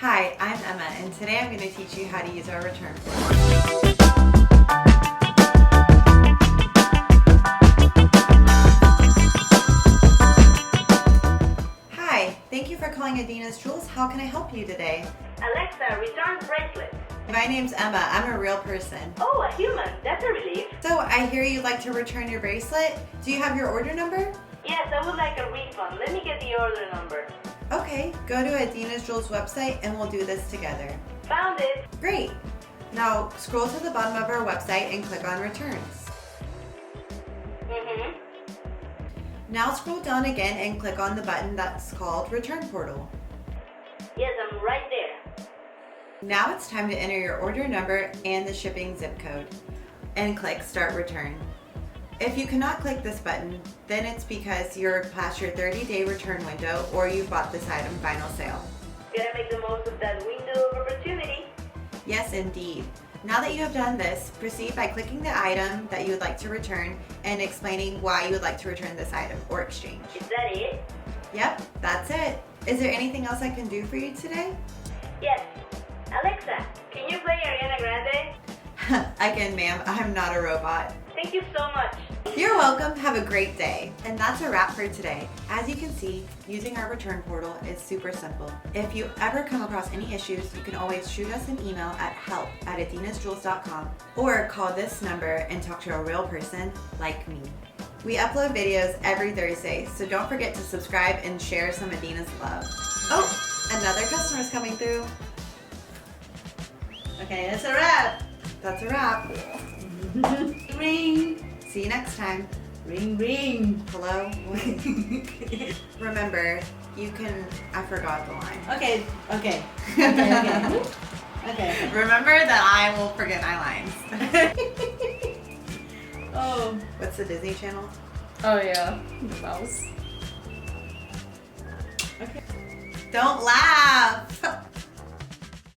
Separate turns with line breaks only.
Hi, I'm Emma, and today I'm going to teach you how to use our return form. Hi, thank you for calling Adina's Jewels. How can I help you today?
Alexa, return bracelet.
My name's Emma. I'm a real person.
Oh, a human. That's a relief.
So I hear you'd like to return your bracelet. Do you have your order number?
Yes, I would like a refund. Let me get the order number.
Okay, go to Adina's Jewels website and we'll do this together.
Found it.
Great. Now scroll to the bottom of our website and click on returns. Now scroll down again and click on the button that's called Return Portal.
Yes, I'm right there.
Now it's time to enter your order number and the shipping zip code and click Start Return. If you cannot click this button, then it's because you're past your 30-day return window or you bought this item final sale.
Gotta make the most of that window of opportunity.
Yes, indeed. Now that you have done this, proceed by clicking the item that you would like to return and explaining why you would like to return this item or exchange.
Is that it?
Yep, that's it. Is there anything else I can do for you today?
Yes. Alexa, can you play Ariana Grande?
I can, ma'am. I'm not a robot.
Thank you so much.
You're welcome. Have a great day. And that's a wrap for today. As you can see, using our return portal is super simple. If you ever come across any issues, you can always shoot us an email at help@adinasjewels.com or call this number and talk to a real person like me. We upload videos every Thursday, so don't forget to subscribe and share some Adina's love. Oh, another customer's coming through.
Okay, that's a wrap.
That's a wrap.
Ring.
See you next time.
Ring, ring.
Hello? Remember, you can... I forgot the line.
Okay, okay. Okay. Okay.
Remember that I will forget my lines.
Oh.
What's the Disney Channel?
Oh yeah. The mouse.
Don't laugh!